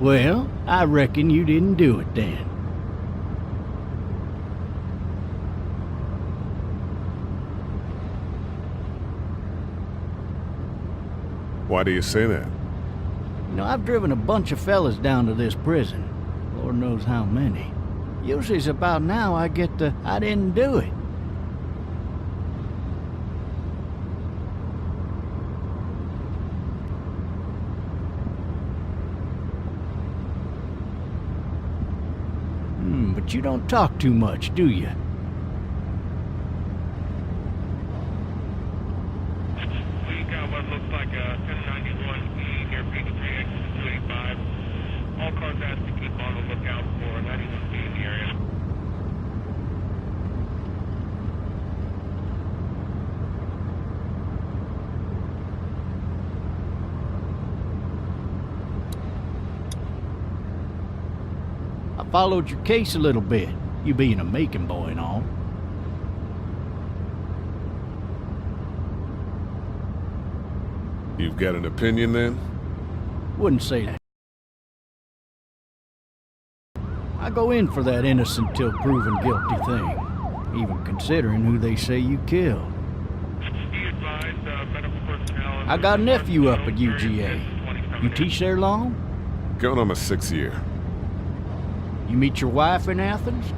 Well, I reckon you didn't do it then. Why do you say that? You know, I've driven a bunch of fellas down to this prison. Lord knows how many. Usually it's about now I get the, I didn't do it. But you don't talk too much, do you? We got what looks like a 1091E near Peachtree, exit 285. All cars asked to keep on the lookout for 91B in the area. I followed your case a little bit, you being a Macon boy and all. You've got an opinion then? Wouldn't say that. I go in for that innocent till proven guilty thing, even considering who they say you killed. I got a nephew up at UGA. You teach there long? Going on my 6th year. You meet your wife in Athens?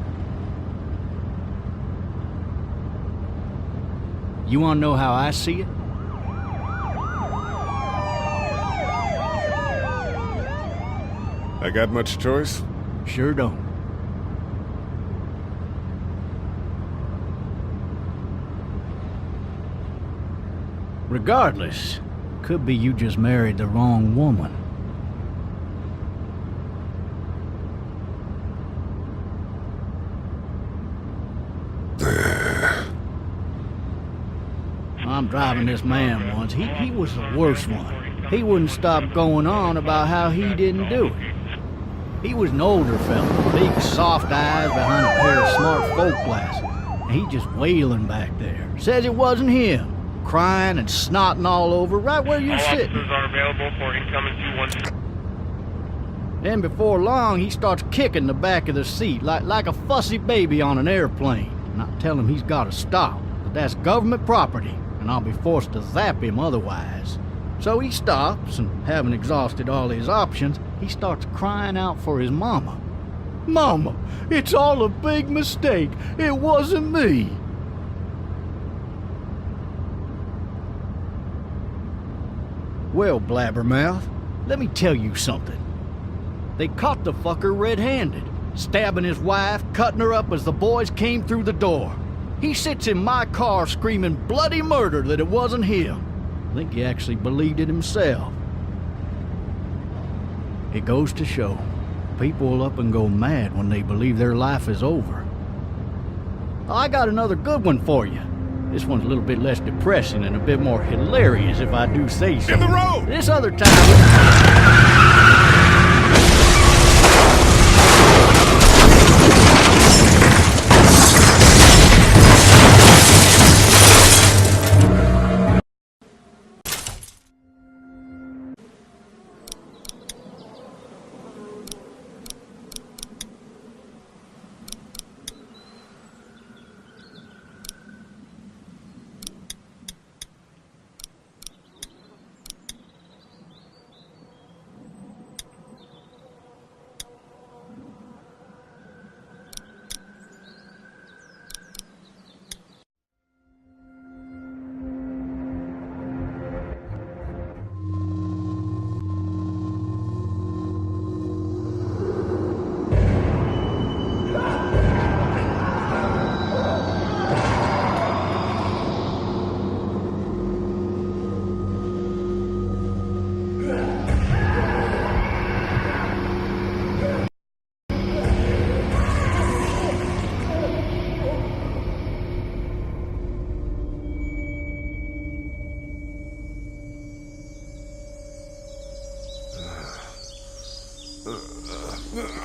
You want to know how I see it? I got much choice? Sure don't. Regardless, could be you just married the wrong woman. I'm driving this man once. He was the worst one. He wouldn't stop going on about how he didn't do it. He was an older fella, big soft eyes behind a pair of smart folk glasses. And he just wailing back there. Says it wasn't him. Crying and snotting all over right where you're sitting. All officers are available for incoming 212. Then before long, he starts kicking the back of the seat like a fussy baby on an airplane. And I tell him he's got to stop, that that's government property, and I'll be forced to zap him otherwise. So he stops, and having exhausted all his options, he starts crying out for his mama. Mama, it's all a big mistake. It wasn't me. Well, blabbermouth, let me tell you something. They caught the fucker red-handed, stabbing his wife, cutting her up as the boys came through the door. He sits in my car screaming bloody murder that it wasn't him. I think he actually believed it himself. It goes to show, people will up and go mad when they believe their life is over. I got another good one for you. This one's a little bit less depressing and a bit more hilarious, if I do say so. In the road! This other time...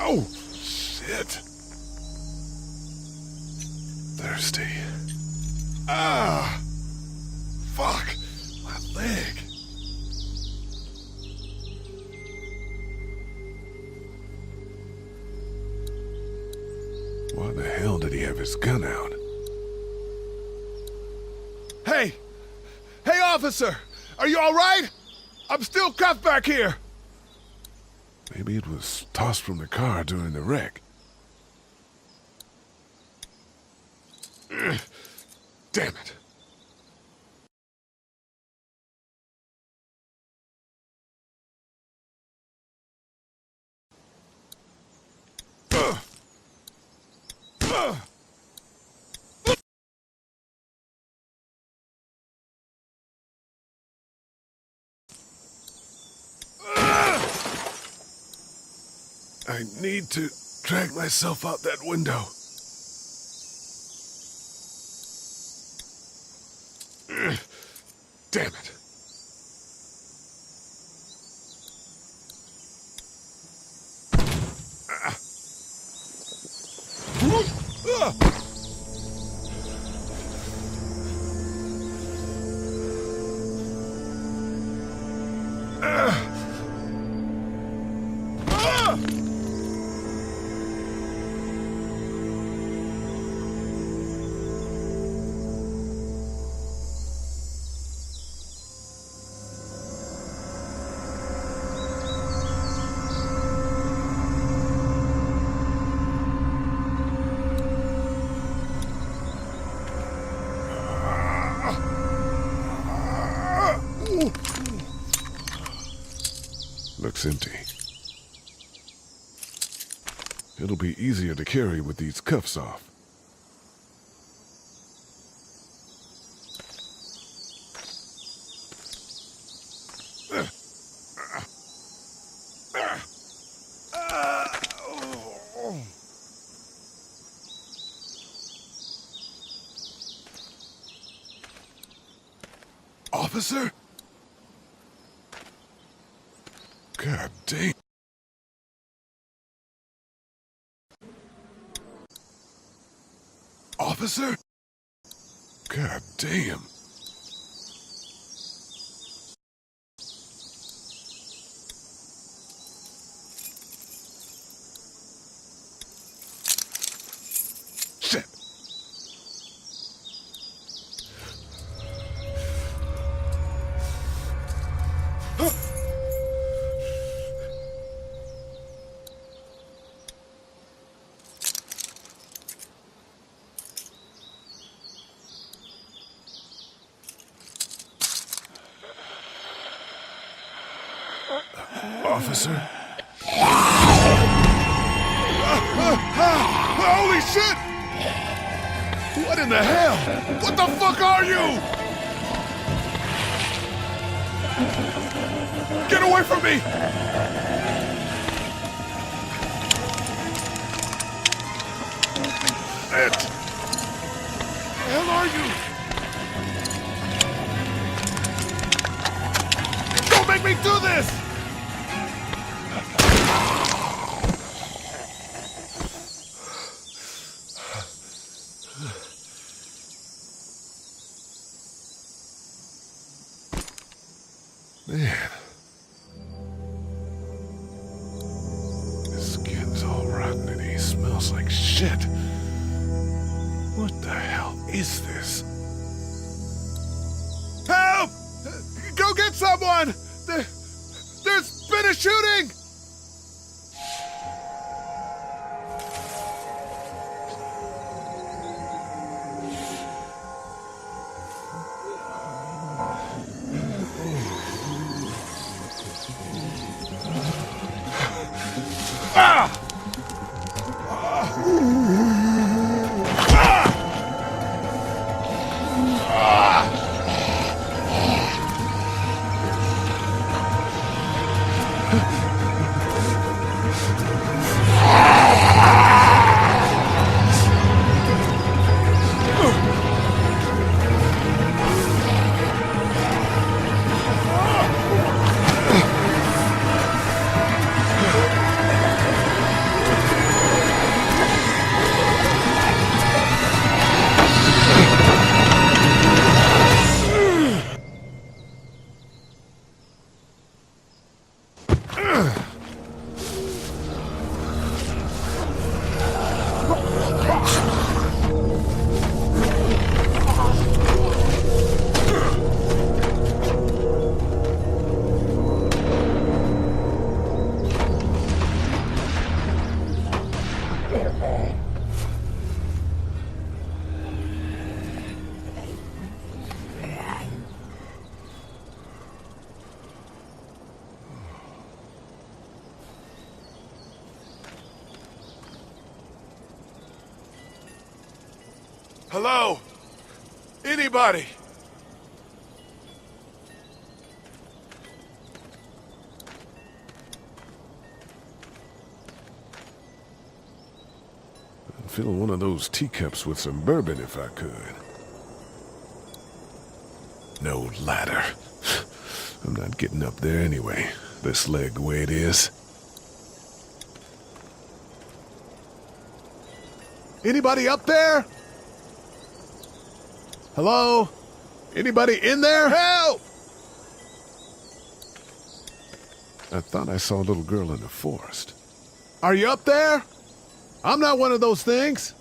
Oh, shit. Thirsty. Ah! Fuck! My leg. Why the hell did he have his gun out? Hey! Hey, officer! Are you all right? I'm still cuffed back here! Maybe it was tossed from the car during the wreck. Damn it. I need to drag myself out that window. Damn it. Looks empty. It'll be easier to carry with these cuffs off. Officer? God damn. Officer? God damn. Shit. Officer? Holy shit! What in the hell? What the fuck are you? Get away from me! What the hell are you? Don't make me do this! Man. His skin's all rotten and he smells like shit. What the hell is this? Help! Go get someone! There's been a shooting! Hello? Anybody? I'd fill one of those teacups with some bourbon if I could. No ladder. I'm not getting up there anyway. This leg the way it is. Anybody up there? Hello? Anybody in there? Help! I thought I saw a little girl in the forest. Are you up there? I'm not one of those things.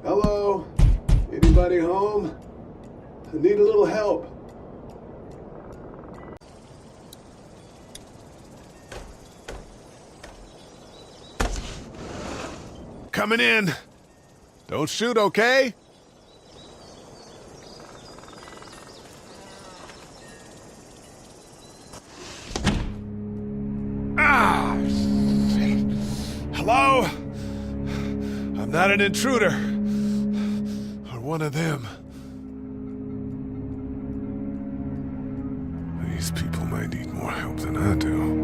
Hello? Anybody home? I need a little help. Coming in. Don't shoot, okay? Ah! Shit. Hello? I'm not an intruder. Or one of them. These people might need more help than I do.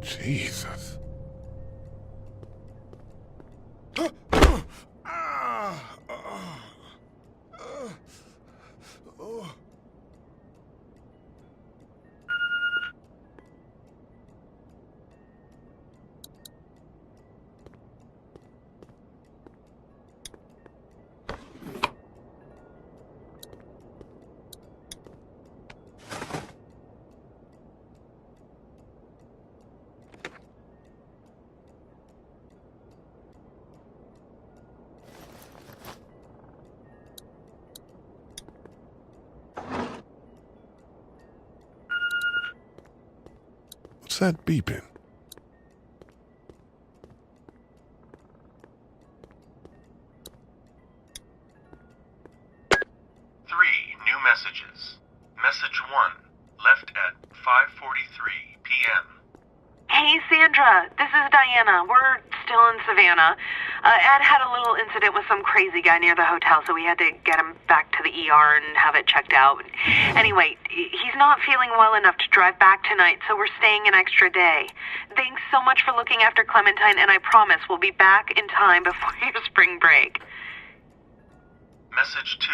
Jesus. What's that beeping? New messages. Message 1, left at 5:43 p.m. Hey, Sandra. This is Diana. We're still in Savannah. Ed had a little incident with some crazy guy near the hotel, so we had to get him back to the ER and have it checked out. Anyway, he's not feeling well enough to drive back tonight, so we're staying an extra day. Thanks so much for looking after Clementine, and I promise we'll be back in time before your spring break. Message 2,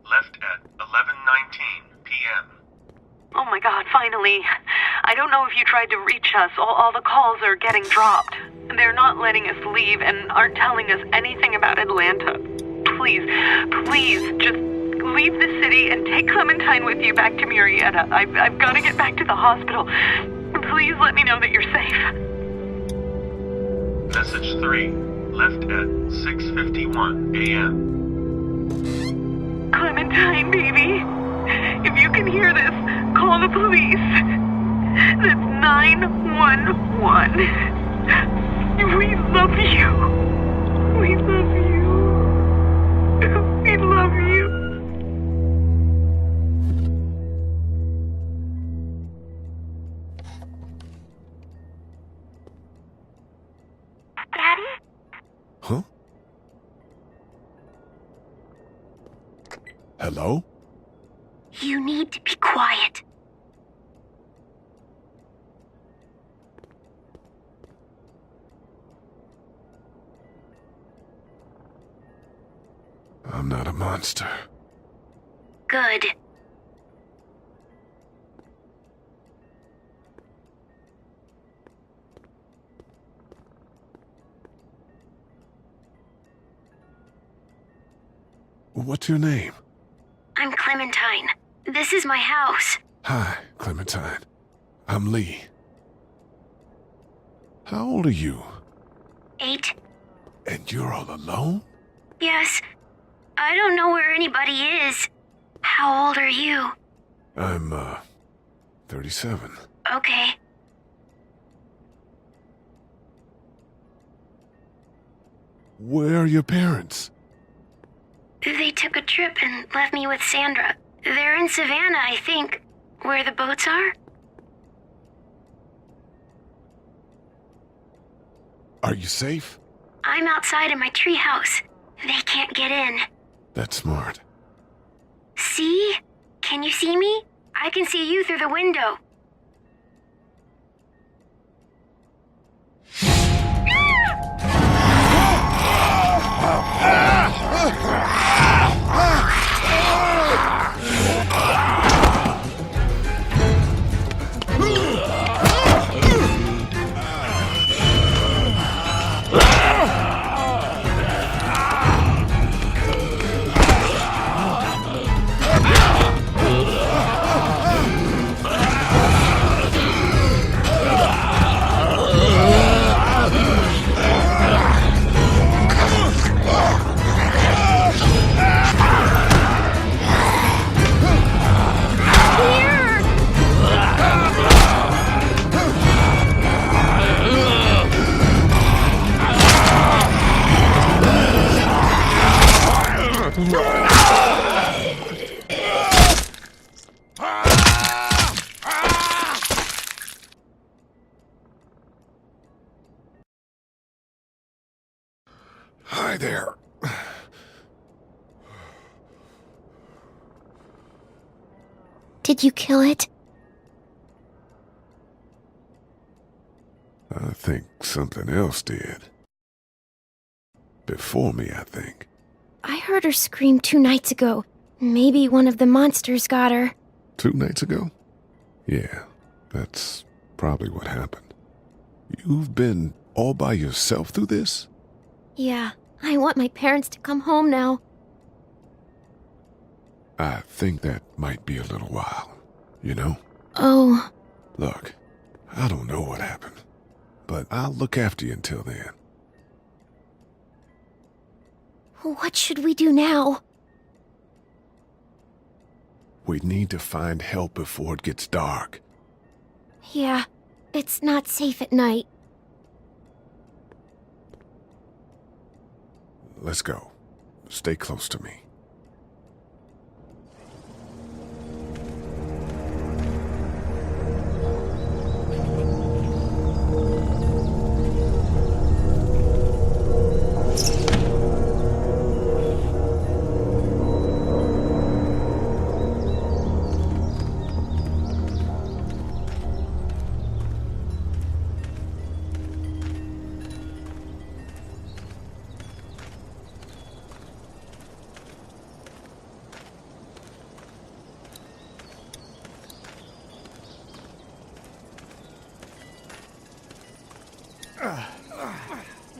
left at 11:19 p.m. Oh my God, finally. I don't know if you tried to reach us. All the calls are getting dropped. They're not letting us leave and aren't telling us anything about Atlanta. Please, just leave the city and take Clementine with you back to Murrieta. I've got to get back to the hospital. Please let me know that you're safe. Message 3, left at 6:51 a.m. Clementine, baby. If you can hear this, call the police. That's 911. We love you. We love you. We love you. Daddy? Huh? Hello? You need to be quiet. I'm not a monster. Good. What's your name? I'm Clementine. This is my house. Hi, Clementine. I'm Lee. How old are you? 8. And you're all alone? Yes. I don't know where anybody is. How old are you? I'm, 37. Okay. Where are your parents? They took a trip and left me with Sandra. They're in Savannah, I think. Where the boats are? Are you safe? I'm outside in my treehouse. They can't get in. That's smart. See? Can you see me? I can see you through the window. Hi there. Did you kill it? I think something else did. Before me, I think. I heard her scream 2 nights ago. Maybe one of the monsters got her. 2 nights ago? Yeah, that's probably what happened. You've been all by yourself through this? Yeah, I want my parents to come home now. I think that might be a little while, you know? Oh. Look, I don't know what happened, but I'll look after you until then. What should we do now? We need to find help before it gets dark. Yeah, it's not safe at night. Let's go. Stay close to me.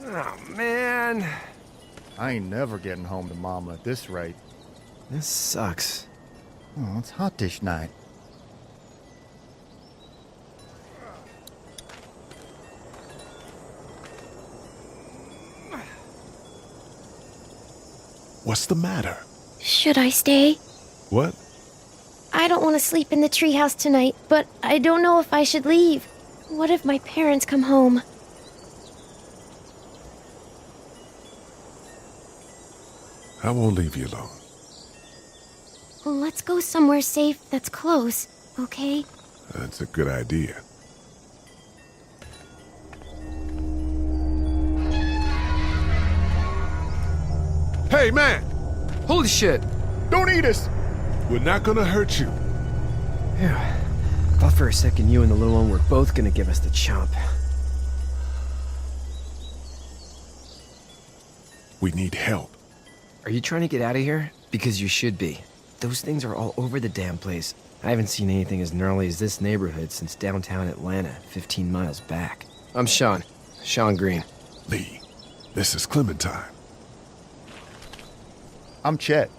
Oh, man. I ain't never getting home to Mama at this rate. This sucks. Oh, it's hot this night. What's the matter? Should I stay? What? I don't want to sleep in the treehouse tonight, but I don't know if I should leave. What if my parents come home? I won't leave you alone. Let's go somewhere safe that's close, okay? That's a good idea. Hey, man! Holy shit. Don't eat us! We're not gonna hurt you. Phew. Thought for a second you and the little one were both gonna give us the chomp. We need help. Are you trying to get out of here? Because you should be. Those things are all over the damn place. I haven't seen anything as gnarly as this neighborhood since downtown Atlanta, 15 miles back. I'm Sean. Sean Green. Lee, this is Clementine. I'm Chet.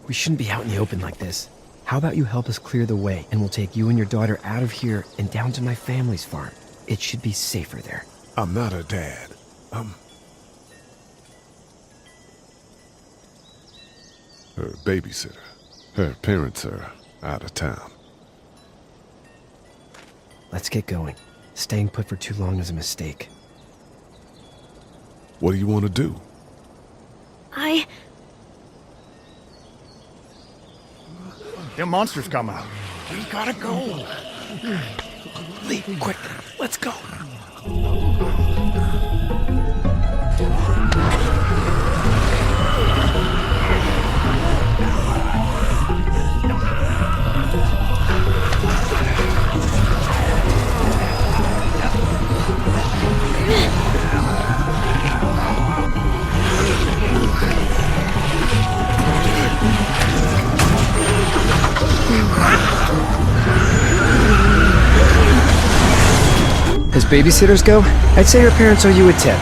We shouldn't be out in the open like this. How about you help us clear the way, and we'll take you and your daughter out of here and down to my family's farm. It should be safer there. I'm not her dad. Her babysitter. Her parents are out of town. Let's get going. Staying put for too long is a mistake. What do you want to do? Them monsters coming. We gotta go. Lee, quick, let's go. As babysitters go, I'd say her parents owe you a tip.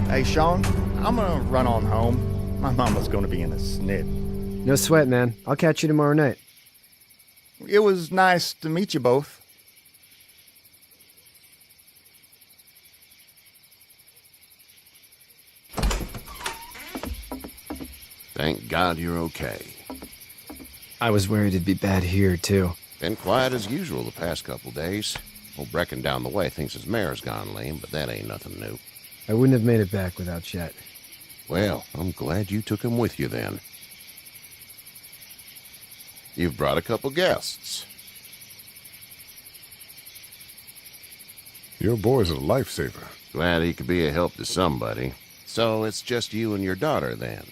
Hey, Sean, I'm gonna run on home. My mama's gonna be in a snit. No sweat, man. I'll catch you tomorrow night. It was nice to meet you both. Thank God you're okay. I was worried it'd be bad here, too. Been quiet as usual the past couple days. Old Brecken down the way thinks his mare's gone lame, but that ain't nothing new. I wouldn't have made it back without Chet. Well, I'm glad you took him with you then. You've brought a couple guests. Your boy's a lifesaver. Glad he could be a help to somebody. So it's just you and your daughter then?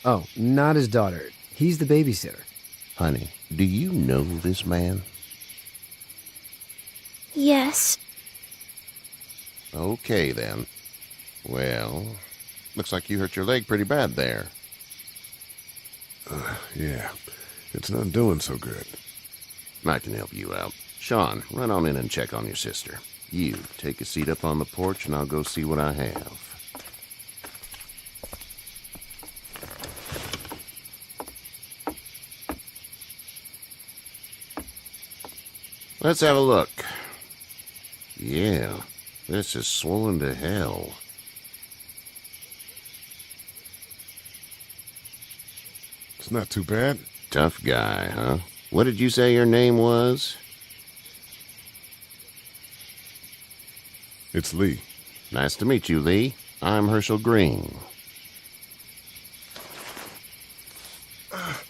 Oh, not his daughter. He's the babysitter. Honey, do you know this man? Yes. Okay then. Well, looks like you hurt your leg pretty bad there. Yeah, it's not doing so good. I can help you out. Sean, run on in and check on your sister. You, take a seat up on the porch and I'll go see what I have. Let's have a look. Yeah, this is swollen to hell. It's not too bad. Tough guy, huh? What did you say your name was? It's Lee. Nice to meet you, Lee. I'm Herschel Green.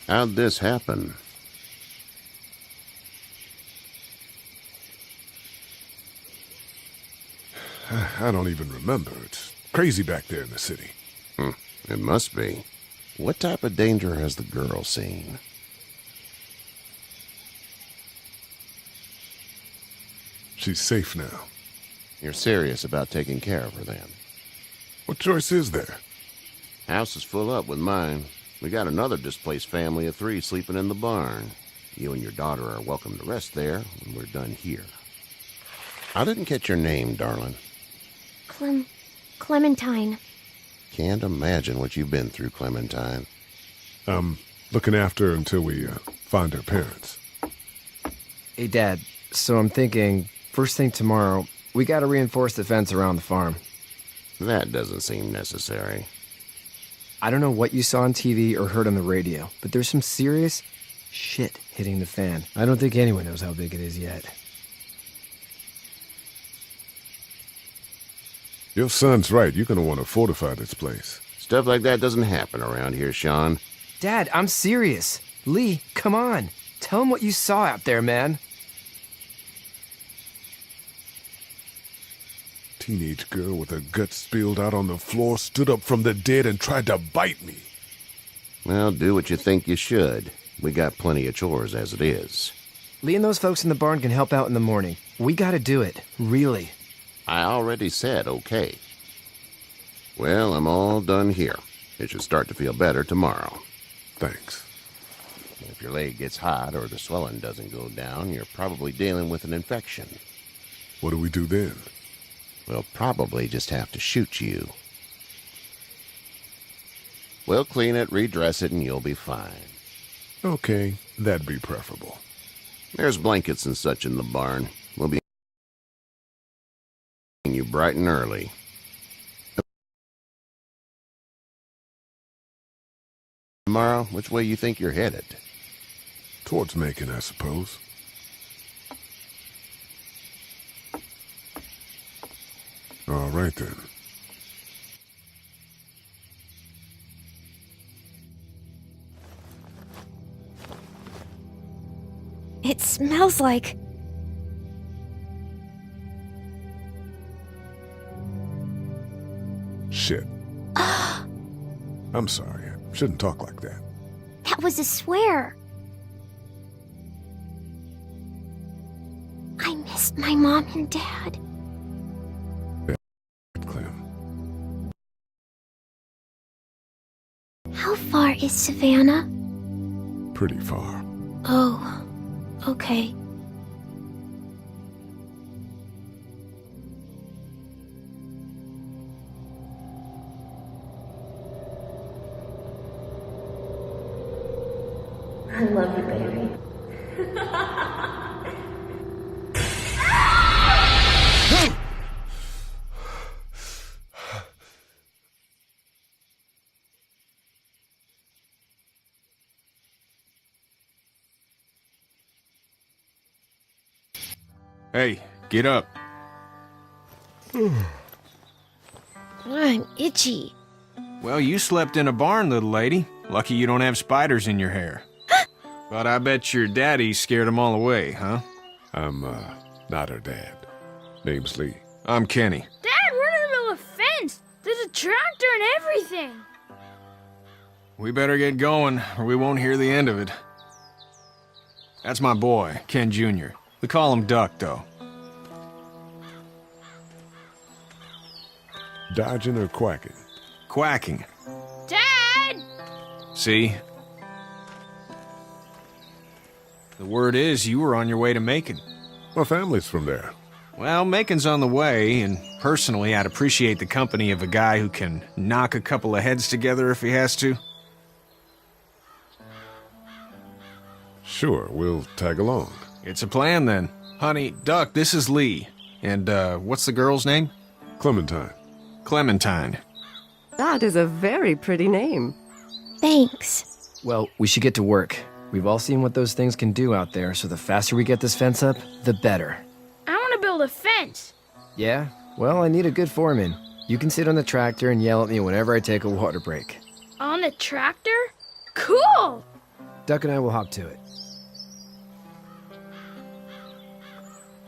How'd this happen? I don't even remember. It's crazy back there in the city. It must be. What type of danger has the girl seen? She's safe now. You're serious about taking care of her then? What choice is there? House is full up with mine. We got another displaced family of 3 sleeping in the barn. You and your daughter are welcome to rest there when we're done here. I didn't catch your name, darling. Clementine. Can't imagine what you've been through, Clementine. I'm looking after her until we find her parents. Hey, Dad, so I'm thinking, first thing tomorrow, we gotta reinforce the fence around the farm. That doesn't seem necessary. I don't know what you saw on TV or heard on the radio, but there's some serious shit hitting the fan. I don't think anyone knows how big it is yet. Your son's right. You're gonna want to fortify this place. Stuff like that doesn't happen around here, Sean. Dad, I'm serious. Lee, come on. Tell him what you saw out there, man. Teenage girl with her guts spilled out on the floor stood up from the dead and tried to bite me. Well, do what you think you should. We got plenty of chores as it is. Lee and those folks in the barn can help out in the morning. We gotta do it. Really. I already said okay. Well, I'm all done here. It should start to feel better tomorrow. Thanks. If your leg gets hot or the swelling doesn't go down, you're probably dealing with an infection. What do we do then? We'll probably just have to shoot you. We'll clean it, redress it, and you'll be fine. Okay, that'd be preferable. There's blankets and such in the barn. We'll be you bright and early. Tomorrow, which way you think you're headed? Towards Macon, I suppose. All right, then. It smells like... Shit. I'm sorry. I shouldn't talk like that. That was a swear. I missed my mom and dad. Clem. How far is Savannah? Pretty far. Oh, okay. I love you, baby. Hey, get up. I'm itchy. Well, you slept in a barn, little lady. Lucky you don't have spiders in your hair. But I bet your daddy scared them all away, huh? I'm, not her dad. Name's Lee. I'm Kenny. Dad, we're in the middle of a fence. There's a tractor and everything. We better get going, or we won't hear the end of it. That's my boy, Ken Jr. We call him Duck, though. Dodging or quacking? Quacking. Dad! See? The word is you were on your way to Macon. My family's from there. Well, Macon's on the way, and personally, I'd appreciate the company of a guy who can knock a couple of heads together if he has to. Sure, we'll tag along. It's a plan, then. Honey, Duck, this is Lee. And, what's the girl's name? Clementine. Clementine. That is a very pretty name. Thanks. Well, we should get to work. We've all seen what those things can do out there, so the faster we get this fence up, the better. I want to build a fence. Yeah? Well, I need a good foreman. You can sit on the tractor and yell at me whenever I take a water break. On the tractor? Cool! Duck and I will hop to it.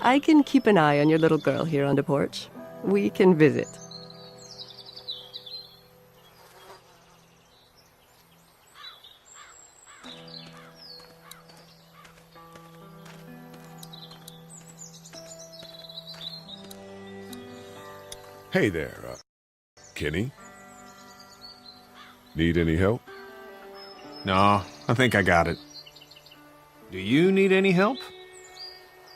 I can keep an eye on your little girl here on the porch. We can visit. Hey there, Kenny? Need any help? No, I think I got it. Do you need any help?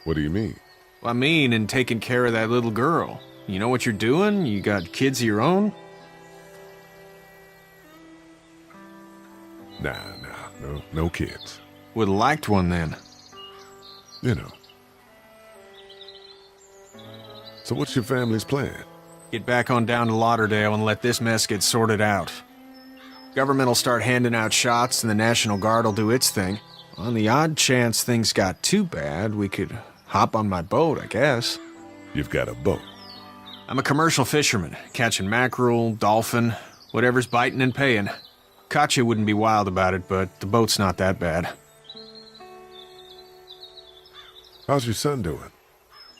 What do you mean? I mean, in taking care of that little girl. You know what you're doing? You got kids of your own? No kids. Would've liked one then. You know. So what's your family's plan? Get back on down to Lauderdale and let this mess get sorted out. Government will start handing out shots and the National Guard will do its thing. On the odd chance things got too bad, we could hop on my boat, I guess. You've got a boat? I'm a commercial fisherman, catching mackerel, dolphin, whatever's biting and paying. Katya wouldn't be wild about it, but the boat's not that bad. How's your son doing?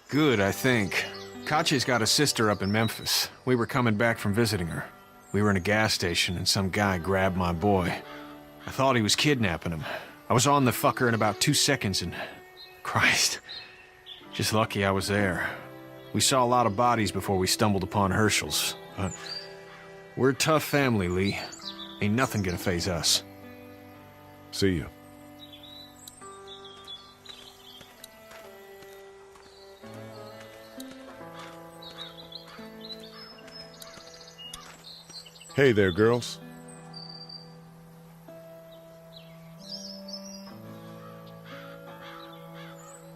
Good, I think. Katya's got a sister up in Memphis. We were coming back from visiting her. We were in a gas station and some guy grabbed my boy. I thought he was kidnapping him. I was on the fucker in about 2 seconds and... Christ. Just lucky I was there. We saw a lot of bodies before we stumbled upon Herschel's, but... We're a tough family, Lee. Ain't nothing gonna faze us. See you. Hey there, girls.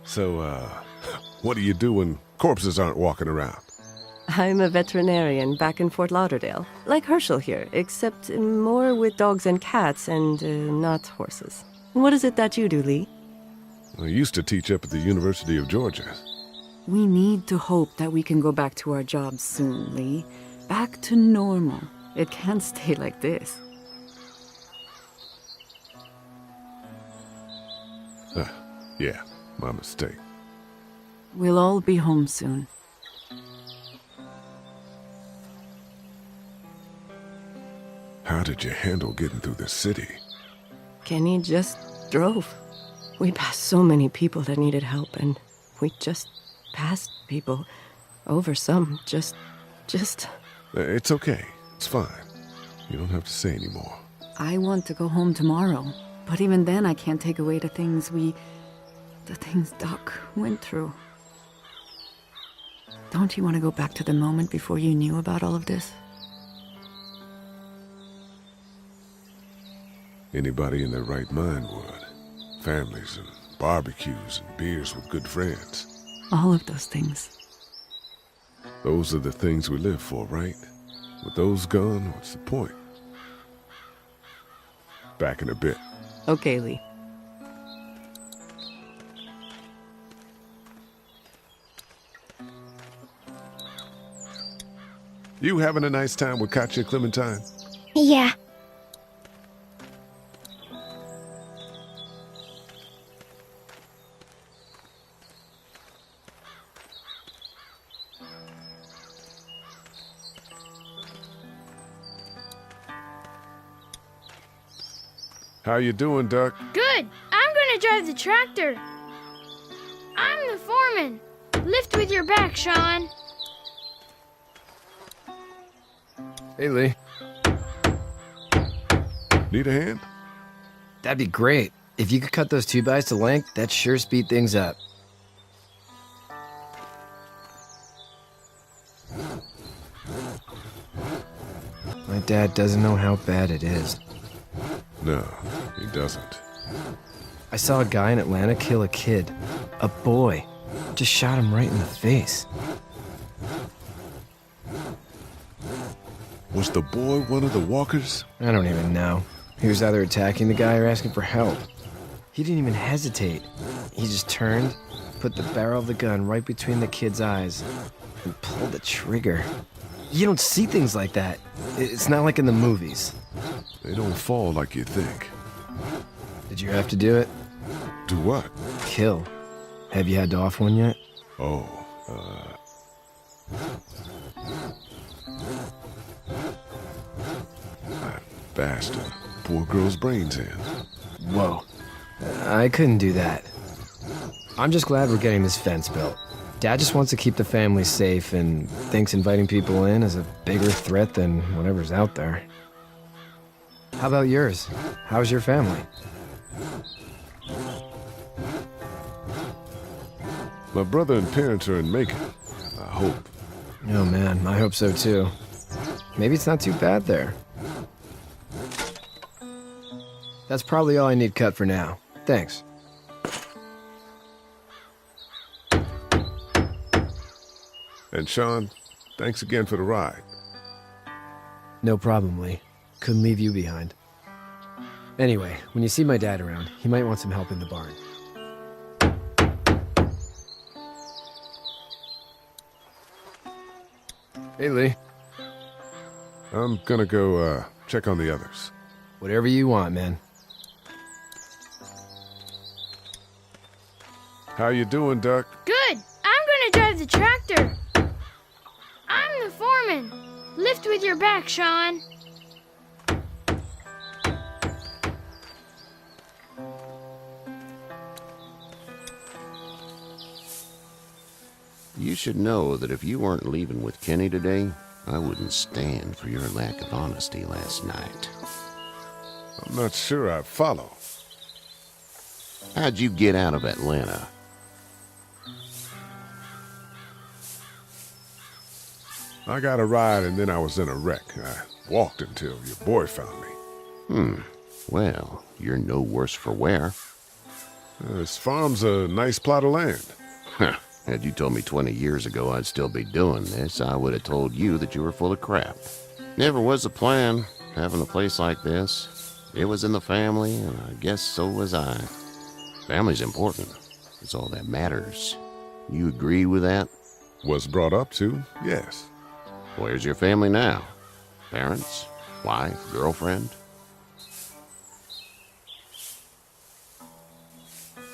So, what do you do when corpses aren't walking around? I'm a veterinarian back in Fort Lauderdale. Like Herschel here, except more with dogs and cats and not horses. What is it that you do, Lee? I used to teach up at the University of Georgia. We need to hope that we can go back to our jobs soon, Lee. Back to normal. It can't stay like this. Yeah, my mistake. We'll all be home soon. How did you handle getting through the city? Kenny just drove. We passed so many people that needed help, and we just passed people. Over some, just... It's okay. It's fine. You don't have to say anymore. I want to go home tomorrow. But even then, I can't take away the things Doc went through. Don't you want to go back to the moment before you knew about all of this? Anybody in their right mind would. Families and barbecues and beers with good friends. All of those things. Those are the things we live for, right? With those gone, what's the point? Back in a bit. Okay, Lee. You having a nice time with Katya, Clementine? Yeah. How you doing, Duck? Good. I'm gonna drive the tractor. I'm the foreman. Lift with your back, Sean. Hey, Lee. Need a hand? That'd be great. If you could cut those 2x to length, that'd sure speed things up. My dad doesn't know how bad it is. No, he doesn't. I saw a guy in Atlanta kill a kid. A boy. Just shot him right in the face. Was the boy one of the walkers? I don't even know. He was either attacking the guy or asking for help. He didn't even hesitate. He just turned, put the barrel of the gun right between the kid's eyes, and pulled the trigger. You don't see things like that. It's not like in the movies. They don't fall like you think. Did you have to do it? Do what? Kill. Have you had to off one yet? Oh, that bastard. Poor girl's brains in. Whoa. I couldn't do that. I'm just glad we're getting this fence built. Dad just wants to keep the family safe and thinks inviting people in is a bigger threat than whatever's out there. How about yours? How's your family? My brother and parents are in Macon. I hope. Oh man, I hope so too. Maybe it's not too bad there. That's probably all I need cut for now. Thanks. And Sean, thanks again for the ride. No problem, Lee. Couldn't leave you behind. Anyway, when you see my dad around, he might want some help in the barn. Hey, Lee. I'm gonna go, check on the others. Whatever you want, man. How you doing, Duck? Good. I'm gonna drive the tractor. I'm the foreman. Lift with your back, Sean. You should know that if you weren't leaving with Kenny today, I wouldn't stand for your lack of honesty last night. I'm not sure I follow. How'd you get out of Atlanta? I got a ride and then I was in a wreck. I walked until your boy found me. Well, you're no worse for wear. This farm's a nice plot of land. Huh. Had you told me 20 years ago I'd still be doing this, I would have told you that you were full of crap. Never was the plan, having a place like this. It was in the family, and I guess so was I. Family's important. It's all that matters. You agree with that? Was brought up to, yes. Where's your family now? Parents? Wife? Girlfriend?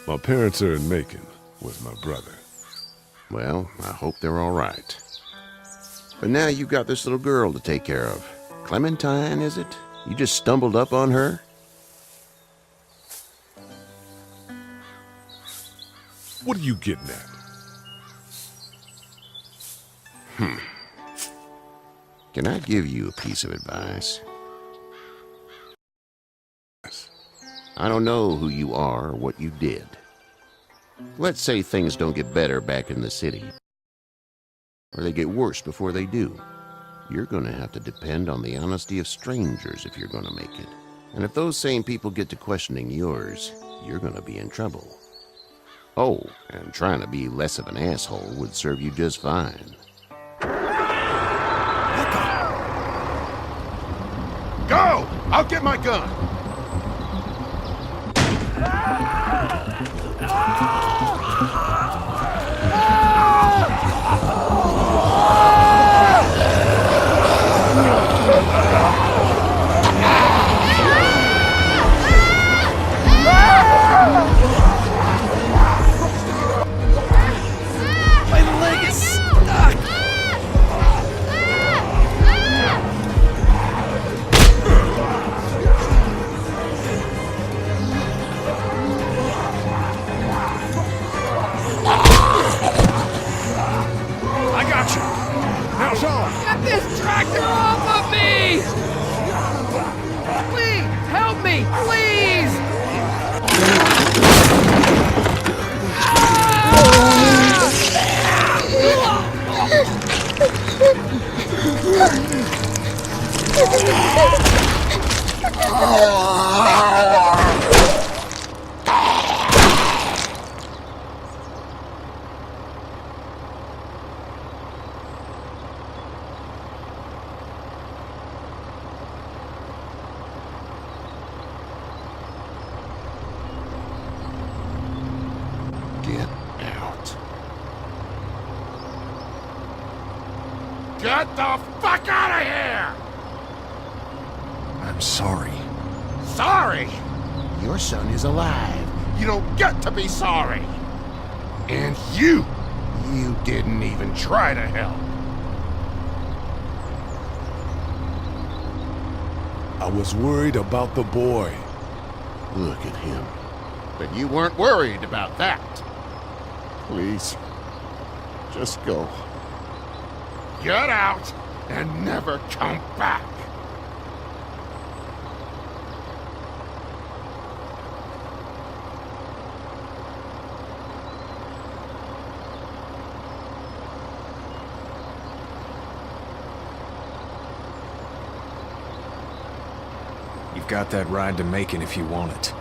My parents are in Macon with my brother. Well, I hope they're all right. But now you've got this little girl to take care of. Clementine, is it? You just stumbled up on her? What are you getting at? Can I give you a piece of advice? Yes. I don't know who you are or what you did. Let's say things don't get better back in the city, or they get worse before they do. You're going to have to depend on the honesty of strangers if you're going to make it. And if those same people get to questioning yours, you're going to be in trouble. Oh, and trying to be less of an asshole would serve you just fine. Go! I'll get my gun! My leg is stuck! I got you! Now, Sean! Get this tractor off of me! Please, help me, please! Get out. Get the fuck out of here! I'm sorry. Sorry? Your son is alive. You don't get to be sorry. And you didn't even try to help. I was worried about the boy. Look at him. But you weren't worried about that. Please, just go. Get out and never come back. You've got that ride to Macon if you want it.